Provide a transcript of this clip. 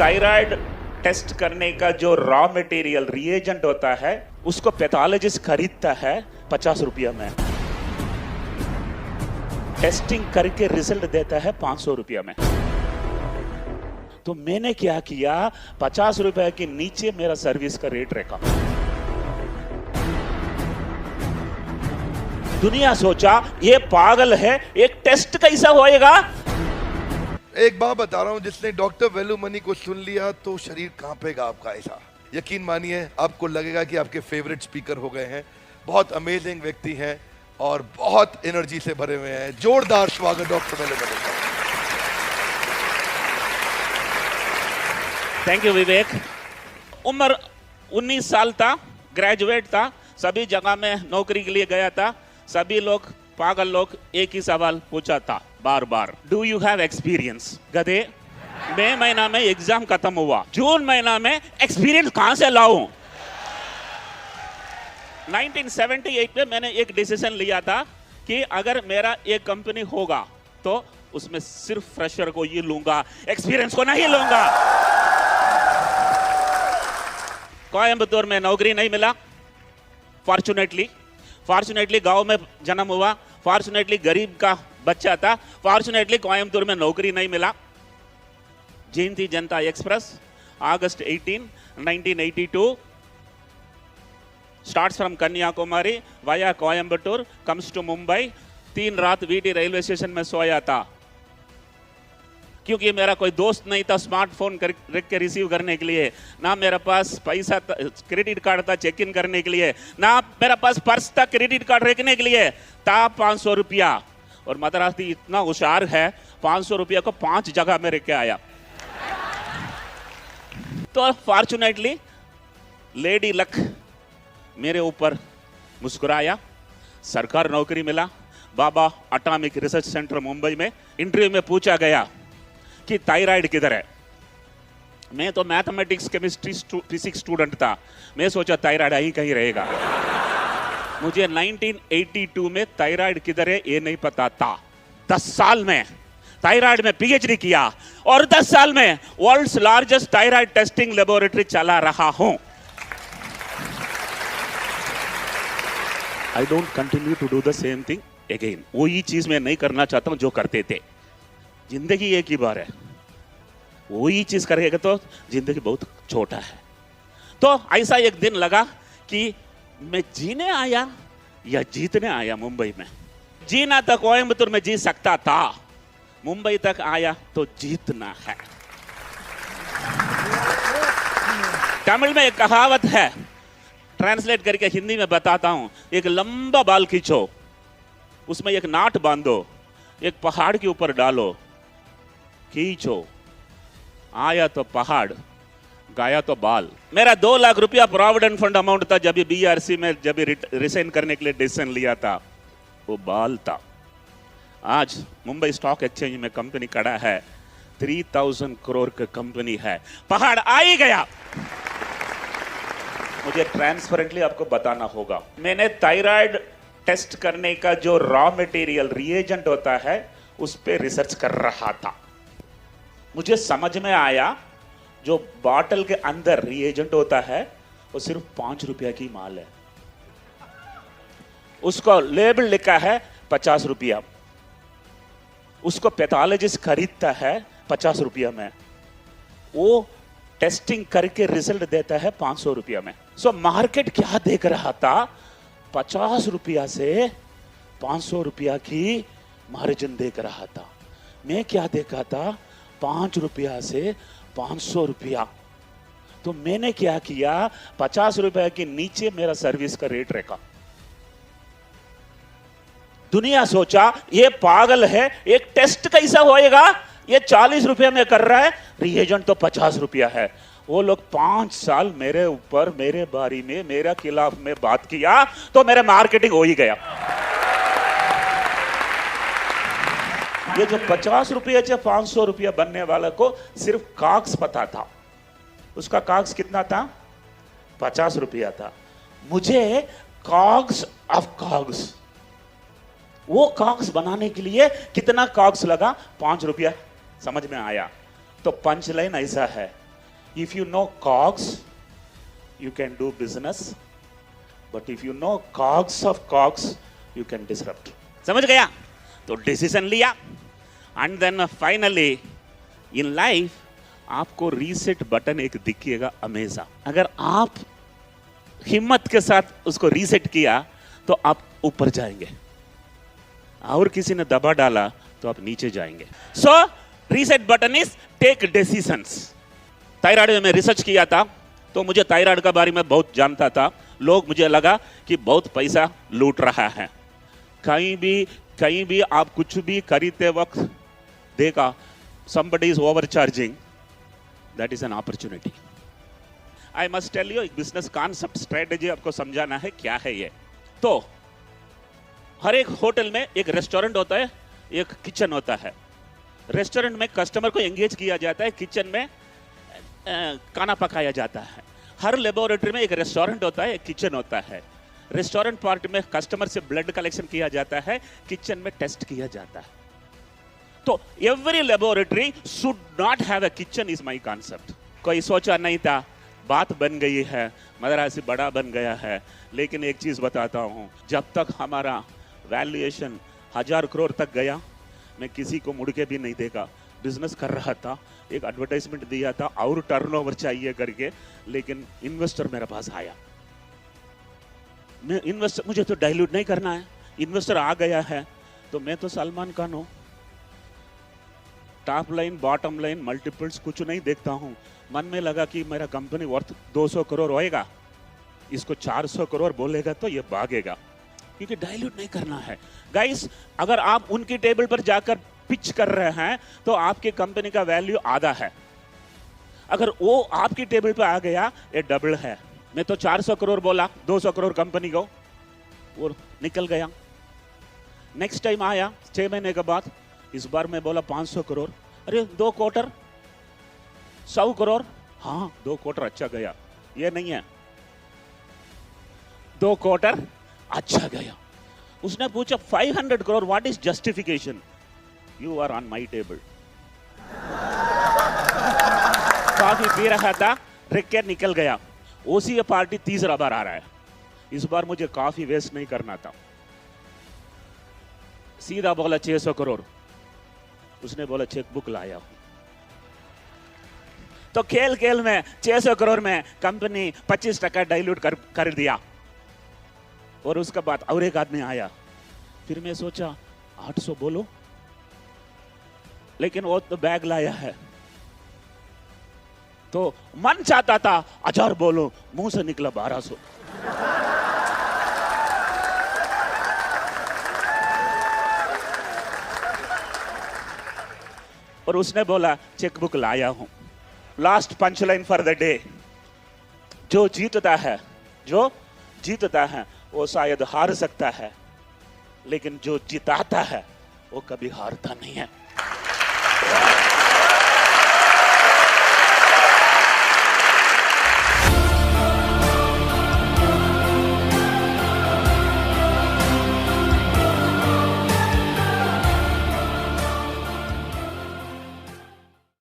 Thyroid test करने का जो रॉ मटेरियल रिएजेंट होता है उसको पैथोलॉजिस्ट खरीदता है 50 रुपया में, टेस्टिंग करके रिजल्ट देता है 500 रुपया में। तो मैंने क्या किया, 50 रुपए के नीचे मेरा सर्विस का रेट रखा। दुनिया सोचा ये पागल है, एक टेस्ट कैसा होएगा। एक बात बता रहा हूं, जिसने डॉक्टर वेलुमनी को सुन लिया तो शरीर कांपेगा आपका। ऐसा यकीन मानिए, आपको लगेगा कि आपके फेवरेट स्पीकर हो गए हैं। बहुत अमेजिंग व्यक्ति हैं और बहुत एनर्जी से भरे हुए हैं। जोरदार स्वागत डॉक्टर वेलुमनी का। थैंक यू विवेक। उम्र 19 साल था, ग्रेजुएट था, सभी जगह में नौकरी के लिए गया था। सभी लोग पागल लोग एक ही सवाल पूछा था बार बार, डू यू हैव एक्सपीरियंस। गधे, मई महीना में एग्जाम खत्म हुआ, जून महीना में एक्सपीरियंस कहां से लाऊं। 1978 में मैंने एक डिसीजन लिया था कि अगर मेरा एक कंपनी होगा तो उसमें सिर्फ फ्रेशर को ही लूंगा, एक्सपीरियंस को नहीं लूंगा। कोयंबतूर में नौकरी नहीं मिला, फॉर्चुनेटली गांव में जन्म हुआ, फॉर्चुनेटली गरीब का बच्चा था, फॉर्चुनेटली कोयंबतूर में नौकरी नहीं मिला। जयंती जनता express August 18, 1982 starts from Kanyakumari via Coimbatore, comes to Mumbai। 3 रात वीटी रेलवे स्टेशन में सोया था, क्योंकि मेरा कोई दोस्त नहीं था स्मार्टफोन रख के रिसीव करने के लिए, ना मेरे पास पैसा था, क्रेडिट कार्ड था चेक इन करने के लिए, ना मेरे पास पर्स था क्रेडिट कार्ड रखने के लिए, था 500 रुपया। और मद्रासी इतना होशियार है, 500 रुपया को 5 जगह में रख के आया। तो फॉर्चुनेटली लेडी लक मेरे ऊपर मुस्कुराया, सरकार नौकरी मिला। बाबा एटॉमिक रिसर्च सेंटर मुंबई में इंटरव्यू में पूछा गया कि थायराइड किधर है। मैं तो मैथमेटिक्स केमिस्ट्री फिजिक्स स्टूडेंट था, मैं सोचा थायराइड ही कहीं रहेगा। मुझे 1982 में थायराइड किधर है ये नहीं पता था। 10 साल में थायराइड में पीएचडी किया और 10 साल में world's largest thyroid testing laboratory चला रहा हूं। I don't continue to do the same thing again. वही चीज मैं नहीं करना चाहता हूं जो करते थे। जिंदगी एक ही बार है, वही चीज करेगा तो जिंदगी बहुत छोटा है। तो ऐसा एक दिन लगा कि मैं जीने आया या जीतने आया मुंबई में। जीना तो कोयंबतूर में जी सकता था, मुंबई तक आया तो जीतना है। तमिल में एक कहावत है, ट्रांसलेट करके हिंदी में बताता हूं। एक लंबा बाल खींचो, उसमें एक नाट बांधो, एक पहाड़ के ऊपर डालो, खींचो, आया तो पहाड़, गाया तो बाल। मेरा 2 लाख रुपया प्रोविडेंट फंड अमाउंट था जब बीआरसी में जब रिसाइन करने के लिए डिसीजन लिया था, वो बाल था। आज मुंबई स्टॉक एक्सचेंज में कंपनी खड़ा है, 3000 करोड़ का कंपनी है, पहाड़ आ ही गया। मुझे ट्रांसपेरेंटली आपको बताना होगा, मैंने थायराइड टेस्ट करने का जो रॉ मटेरियल रिएजेंट होता है उस पर रिसर्च कर रहा था। मुझे समझ में आया जो बॉटल के अंदर रिएजेंट होता है वो सिर्फ 5 रुपया की माल है। उसको लेबल लिखा है 50 रुपया, उसको पैथोलॉजिस्ट खरीदता है 50 रुपया में, वो टेस्टिंग करके रिजल्ट देता है 500 रुपया में। सो मार्केट क्या देख रहा था, 50 रुपया से 500 रुपया की मार्जिन देख रहा था। मैं क्या देखा था, 5 रुपया से 500 रुपया। तो मैंने क्या किया, 50 रुपया के नीचे मेरा सर्विस का रेट रखा। दुनिया सोचा ये पागल है, एक टेस्ट कैसा होएगा, ये 40 रुपया में कर रहा है, रिएजेंट तो 50 रुपया है। वो लोग 5 साल मेरे ऊपर, मेरे बारे में, मेरे खिलाफ में बात किया तो मेरा मार्केटिंग हो ही गया। ये जो 50 रुपये से 500 रुपया बनने वाला को सिर्फ कागज पता था, उसका कागज कितना था, 50 रुपया था। मुझे कागज ऑफ कागज, वो कागज बनाने के लिए कितना कागज लगा, 5 रुपया। समझ में आया। तो पंच लाइन ऐसा है, If you know cogs, you can do business. But if you know cogs of cogs, you can disrupt. समझ गया? तो डिसीजन लिया and then finally in life आपको रीसेट बटन एक दिखिएगा हमेशा. अगर आप हिम्मत के साथ उसको रीसेट किया तो आप ऊपर जाएंगे, और किसी ने दबा डाला तो आप नीचे जाएंगे. So reset button is take decisions. Thyroid में मैं रिसर्च किया था तो मुझे थायराइड का बारे में बहुत जानता था. लोग मुझे लगा कि बहुत पैसा लूट रहा है. कहीं भी आप कुछ भी खरीदते वक्त देखा somebody is overcharging, that is an opportunity. I must tell you, एक बिजनेस कॉन्सेप्ट स्ट्रेटेजी आपको समझाना है क्या है ये. तो हर एक होटल में एक रेस्टोरेंट होता है, एक किचन होता है. रेस्टोरेंट में कस्टमर को एंगेज किया जाता है, किचन में खाना पकाया जाता है. हर लेबोरेटरी में एक रेस्टोरेंट होता है, एक किचन होता है. रेस्टोरेंट पार्ट में कस्टमर से ब्लड कलेक्शन किया जाता है, किचन में टेस्ट किया जाता है. तो every laboratory should not have a kitchen is my concept. कोई सोचा नहीं था, बात बन गई है, मदरासी बड़ा बन गया है. लेकिन एक चीज बताता हूं, जब तक हमारा वैल्यूएशन 1000 करोड़ तक गया, मैं किसी को मुड़ के भी नहीं देखा. बिजनेस कर रहा था, एक एडवर्टाइजमेंट दिया था और टर्नओवर चाहिए करके, लेकिन इन्वेस्टर मेरे पास आया. मैं इन्वेस्टर, मुझे तो डाइल्यूट नहीं करना है. इन्वेस्टर आ गया है तो मैं तो सलमान खान हूं. Top line bottom line multiples कुछ नहीं देखता हूं. मन में लगा कि मेरा कंपनी वर्थ 200 करोड़ होएगा, इसको 400 करोड़ बोलेगा तो ये भागेगा, क्योंकि डाइल्यूट नहीं करना है. गाइस, अगर आप उनकी टेबल पर जाकर पिच कर रहे हैं तो आपकी कंपनी का वैल्यू आधा है. अगर वो आपकी टेबल पर आ गया, ये डबल है. मैं तो 400 करोड़ बोला 200 करोड़ कंपनी को, और निकल गया. नेक्स्ट टाइम आया 6 महीने के बाद, इस बार मैं बोला 500 करोड़. अरे 2 क्वार्टर 100 करोड़. हाँ, 2 क्वार्टर अच्छा गया. ये नहीं है, 2 क्वार्टर अच्छा गया. उसने पूछा 500 crore, what is justification? You are on my table. Coffee पी रहा था, रिक के निकल गया. ओसी ये पार्टी तीसरा बार आ रहा है. इस बार मुझे काफी वेस्ट नहीं करना था. सीधा बोला 600 करोड़. उसने बोला चेकबुक लाया हूं. तो खेल खेल में 600 करोड़ में कंपनी 25% डाइल्यूट कर दिया. और उसके बाद और एक आदमी आया. फिर मैं सोचा 800 बोलो, लेकिन वो तो बैग लाया है. तो मन चाहता था 1000 बोलो, मुंह से निकला 1200. और उसने बोला चेकबुक लाया हूं. Last punch line for the day. जो जीतता है वो शायद हार सकता है, लेकिन जो जिताता है वो कभी हारता नहीं है.